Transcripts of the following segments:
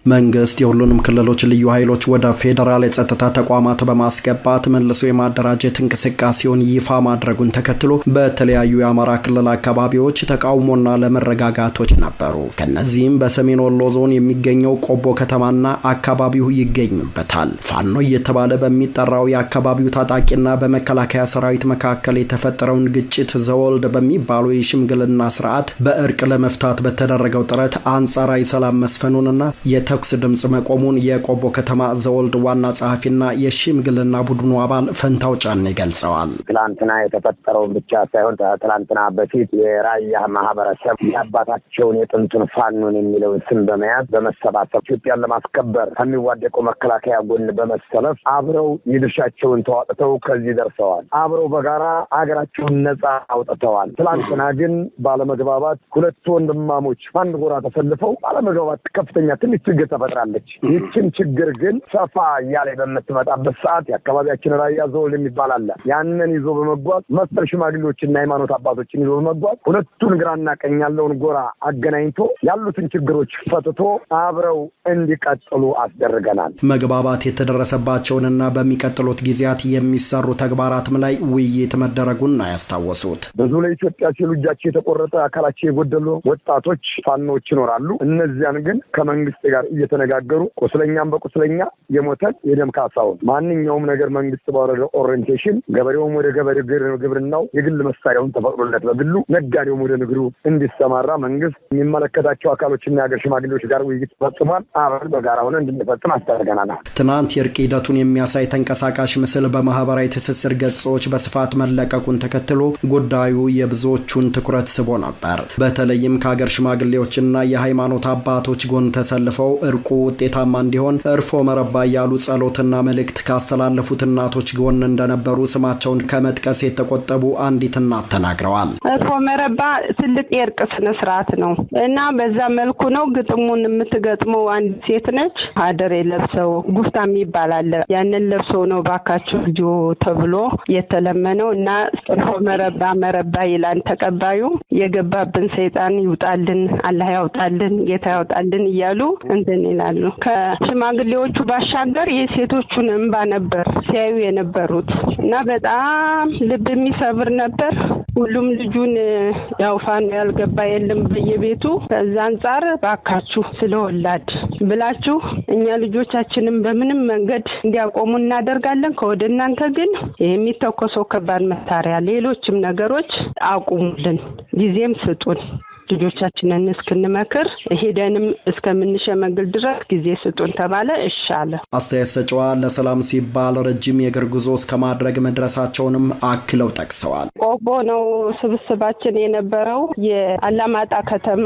መንግስት የሁሉንም ክልሎች ልዩ ኃይሎች ወደ ፌደራል የጸጥታ ተቋማት በማስገባት መልሶ የማደራጀት እንቅስቃሴውን ይፋ ማድረጉን ተከትሎ በተለያዩ የአማራ ክልል አካባቢዎች ተቃውሞና ለመረጋጋቶች ነበሩ። ከነዚህም በሰሜን ወሎ ዞን የሚገኘው ቆቦ ከተማና አካባቢው ይገኙበታል። ፋኖ እየተባለ በሚጠራው የአካባቢው ታጣቂና በመከላከያ ሰራዊት መካከል የተፈጠረውን ግጭት ዘወልድ በሚባለው የሽምግልና ስርዓት በእርቅ ለመፍታት በተደረገው ጥረት አንጻራዊ ሰላም መስፈኑንና ተኩስ ድምጽ መቆሙን የቆቦ ከተማ ዘወልድ ዋና ጸሐፊና የሽምግልና ቡድኑ አባል ፈንታው ጫኔ ገልጸዋል። ትላንትና የተፈጠረው ብቻ ሳይሆን ትላንትና በፊት የራያ ማህበረሰብ የአባታቸውን የጥንቱን ፋኖን የሚለውን ስም በመያዝ በመሰባሰብ ኢትዮጵያን ለማስከበር ከሚዋደቀው መከላከያ ጎን በመሰለፍ አብረው የድርሻቸውን ተዋጥተው ከዚህ ደርሰዋል። አብረው በጋራ አገራቸውን ነጻ አውጥተዋል። ትላንትና ግን ባለመግባባት ሁለት ወንድማሞች አንድ ጎራ ተሰልፈው ባለመግባባት ከፍተኛ ትንሽ ችግር ተፈጥራለች። ይህችን ችግር ግን ሰፋ እያለ በምትመጣበት ሰዓት የአካባቢያችን ራያ ዘወልድ የሚባል አለ። ያንን ይዞ በመጓዝ መሰል ሽማግሌዎችና ሃይማኖት አባቶችን ይዞ በመጓዝ ሁለቱን ግራና ቀኝ ያለውን ጎራ አገናኝቶ ያሉትን ችግሮች ፈትቶ አብረው እንዲቀጥሉ አስደርገናል። መግባባት የተደረሰባቸውንና በሚቀጥሉት ጊዜያት የሚሰሩ ተግባራትም ላይ ውይይት መደረጉን ያስታወሱት ብዙ ለኢትዮጵያ ሲሉ እጃቸው የተቆረጠ አካላቸው የጎደሉ ወጣቶች ፋኖች ይኖራሉ። እነዚያን ግን ከመንግስት ጋር እየተነጋገሩ ቁስለኛም በቁስለኛ የሞተን የደም ካሳውን ማንኛውም ነገር መንግስት ባወረደው ኦሪንቴሽን ገበሬውም ወደ ገበሬ ግብርናው የግል መሳሪያውን ተፈቅዶለት በግሉ ነጋዴውም ወደ ንግዱ እንዲሰማራ መንግስት የሚመለከታቸው አካሎችና የሀገር ሽማግሌዎች ጋር ውይይት ፈጽሟል። አብረን በጋራ ሆነን እንድንፈጽም አስደርገናል። ትናንት የእርቅ ሂደቱን የሚያሳይ ተንቀሳቃሽ ምስል በማህበራዊ ትስስር ገጾች በስፋት መለቀቁን ተከትሎ ጉዳዩ የብዙዎቹን ትኩረት ስቦ ነበር። በተለይም ከሀገር ሽማግሌዎችና የሃይማኖት አባቶች ጎን ተሰልፈው እርቁ ውጤታማ እንዲሆን እርፎ መረባ ያሉ ጸሎትና መልእክት ካስተላለፉት እናቶች ጎን እንደነበሩ ስማቸውን ከመጥቀስ የተቆጠቡ አንዲት እናት ተናግረዋል። እርፎ መረባ ትልቅ የእርቅ ስነ ስርዓት ነው እና በዛ መልኩ ነው ግጥሙን የምትገጥመው አንድ ሴት ነች። አደሬ ለብሰው ጉፍታም ይባላል። ያንን ለብሰው ነው ባካችሁ ልጆ ተብሎ የተለመነው እና እርፎ መረባ መረባ ይላል ተቀባዩ። የገባብን ሰይጣን ይውጣልን፣ አላህ ያውጣልን፣ ጌታ ያውጣልን እያሉ እንትን ይላሉ። ከሽማግሌዎቹ ባሻገር የሴቶቹን እንባ ነበር ሲያዩ የነበሩት እና በጣም ልብ የሚሰብር ነበር። ሁሉም ልጁን ያው ፋኖ ያልገባ የለም በየቤቱ። ከዛ አንፃር ባካችሁ ስለወላድ ብላችሁ እኛ ልጆቻችንን በምንም መንገድ እንዲያቆሙ እናደርጋለን። ከወደ እናንተ ግን የሚተኮሰው ከባድ መሳሪያ ሌሎችም ነገሮች አቁሙልን፣ ጊዜም ስጡን። ልጆቻችንን እስክንመክር ሄደንም እስከምንሸመግል ድረስ ጊዜ ስጡን ተባለ። እሻለ አስተያየት ሰጪዋ ለሰላም ሲባል ረጅም የእግር ጉዞ እስከማድረግ መድረሳቸውንም አክለው ጠቅሰዋል። ቆቦ ነው ስብስባችን የነበረው። የአላማጣ ከተማ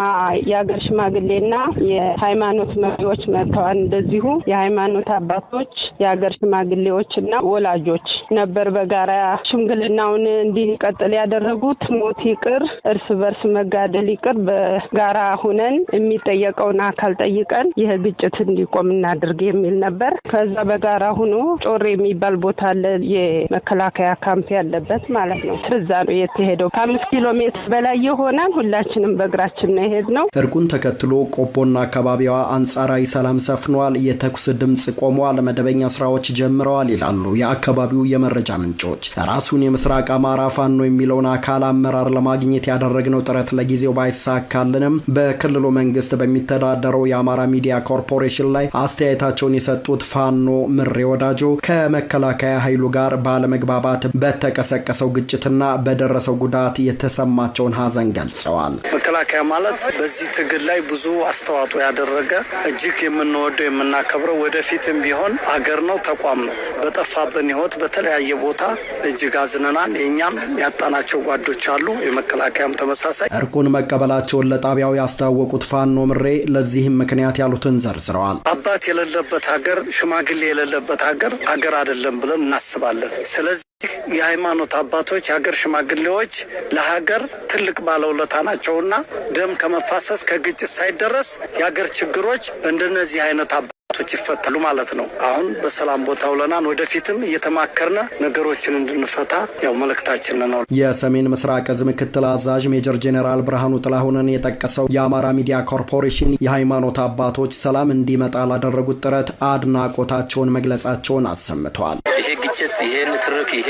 የአገር ሽማግሌና የሃይማኖት መሪዎች መጥተዋል። እንደዚሁ የሃይማኖት አባቶች፣ የአገር ሽማግሌዎችና ወላጆች ነበር በጋራ ሽምግልናውን እንዲቀጥል ያደረጉት። ሞት ይቅር፣ እርስ በርስ መጋደል ይቅር፣ በጋራ ሆነን የሚጠየቀውን አካል ጠይቀን ይህ ግጭት እንዲቆም እናድርግ የሚል ነበር። ከዛ በጋራ ሆኖ ጮሬ የሚባል ቦታ አለ፣ የመከላከያ ካምፕ ያለበት ማለት ነው። እዛ ነው የተሄደው። 5 ኪሎ ሜትር በላይ ይሆናል። ሁላችንም በእግራችን ነው የሄድነው። እርቁን ተከትሎ ቆቦና አካባቢዋ አንጻራዊ ሰላም ሰፍኗል፣ የተኩስ ድምጽ ቆሟል፣ መደበኛ ስራዎች ጀምረዋል ይላሉ የአካባቢው የመረጃ ምንጮች። ራሱን የምስራቅ አማራ ፋኖ የሚለውን አካል አመራር ለማግኘት ያደረግነው ጥረት ለጊዜው ባይሳካልንም በክልሉ መንግስት በሚተዳደረው የአማራ ሚዲያ ኮርፖሬሽን ላይ አስተያየታቸውን የሰጡት ፋኖ ምሬ ወዳጆ ከመከላከያ ኃይሉ ጋር ባለመግባባት በተቀሰቀሰው ግጭትና በደረሰው ጉዳት የተሰማቸውን ሀዘን ገልጸዋል። መከላከያ ማለት በዚህ ትግል ላይ ብዙ አስተዋጽኦ ያደረገ እጅግ የምንወደው የምናከብረው ወደፊትም ቢሆን አገር ነው፣ ተቋም ነው። በጠፋብን ህይወት በተለያየ ቦታ እጅግ አዝነናል። የኛም ያጣናቸው ጓዶች አሉ። የመከላከያም ተመሳሳይ እርቁን መቀበላቸውን ለጣቢያው ያስታወቁት ፋኖ ምሬ ለዚህም ምክንያት ያሉትን ዘርዝረዋል። አባት የሌለበት ሀገር፣ ሽማግሌ የሌለበት ሀገር አገር አይደለም ብለን እናስባለን። ስለዚህ የሃይማኖት አባቶች፣ የሀገር ሽማግሌዎች ለሀገር ትልቅ ባለውለታ ናቸውና ደም ከመፋሰስ ከግጭት ሳይደረስ የሀገር ችግሮች እንደነዚህ አይነት ይፈታሉ ማለት ነው። አሁን በሰላም ቦታ ውለናን ወደፊትም እየተማከርነ ነገሮችን እንድንፈታ ያው መልእክታችን ነው። የሰሜን ምስራቅ ዕዝ ምክትል አዛዥ ሜጀር ጄኔራል ብርሃኑ ጥላሁንን የጠቀሰው የአማራ ሚዲያ ኮርፖሬሽን የሃይማኖት አባቶች ሰላም እንዲመጣ ላደረጉት ጥረት አድናቆታቸውን መግለጻቸውን አሰምተዋል። ይሄ ግጭት፣ ይሄ ንትርክ፣ ይሄ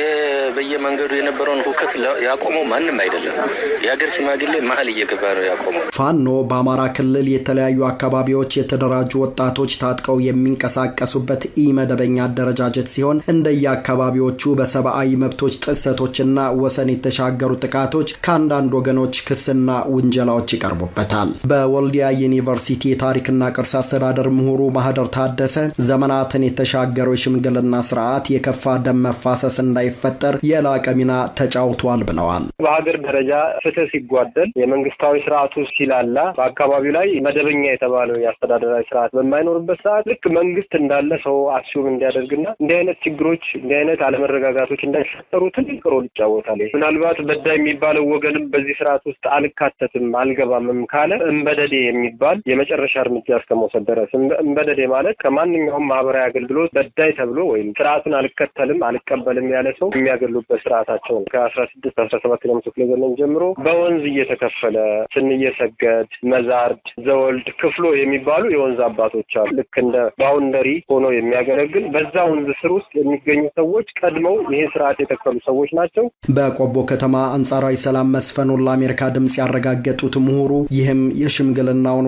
በየመንገዱ የነበረውን ሁከት ያቆመው ማንም አይደለም። የሀገር ሽማግሌ መሀል እየገባ ነው ያቆመው። ፋኖ በአማራ ክልል የተለያዩ አካባቢዎች የተደራጁ ወጣቶች ታጥቀው የሚንቀሳቀሱበት ኢመደበኛ አደረጃጀት ሲሆን እንደየአካባቢዎቹ በሰብአዊ መብቶች ጥሰቶችና ወሰን የተሻገሩ ጥቃቶች ከአንዳንድ ወገኖች ክስና ውንጀላዎች ይቀርቡበታል። በወልዲያ ዩኒቨርሲቲ የታሪክና ቅርስ አስተዳደር ምሁሩ ማህደር ታደሰ ዘመናትን የተሻገረው የሽምግልና ስርዓት የከፋ ደም መፋሰስ እንዳይፈጠር የላቀ ሚና ተጫውቷል ብለዋል። በሀገር ደረጃ ፍትህ ሲጓደል፣ የመንግስታዊ ስርዓቱ ሲላላ፣ በአካባቢው ላይ መደበኛ የተባለው የአስተዳደራዊ ስርዓት በማይኖርበት ሰዓት ልክ መንግስት እንዳለ ሰው አክሲዮን እንዲያደርግና እንዲህ አይነት ችግሮች እንዲህ አይነት አለመረጋጋቶች እንዳይፈጠሩ ትልቅ ሮል ይጫወታል። ምናልባት በዳይ የሚባለው ወገንም በዚህ ስርዓት ውስጥ አልካተትም አልገባምም ካለ እንበደዴ የሚባል የመጨረሻ እርምጃ እስከመውሰድ ድረስ። እንበደዴ ማለት ከማንኛውም ማህበራዊ አገልግሎት በዳይ ተብሎ ወይም ስርዓቱን አልከተልም አልቀበልም ያለ ሰው የሚያገሉበት ስርዓታቸው ነው። ከ16-17 ክፍለ ዘመን ጀምሮ በወንዝ እየተከፈለ ስንየሰገድ፣ መዛርድ፣ ዘወልድ፣ ክፍሎ የሚባሉ የወንዝ አባቶች አሉ። ልክ እንደ ባውንደሪ ሆኖ የሚያገለግል በዛ ወንዝ ስር ውስጥ የሚገኙ ሰዎች ቀድመው ይሄ ስርዓት የተከሉ ሰዎች ናቸው። በቆቦ ከተማ አንጻራዊ ሰላም መስፈኑን ለአሜሪካ ድምጽ ያረጋገጡት ምሁሩ ይህም የሽምግልናውን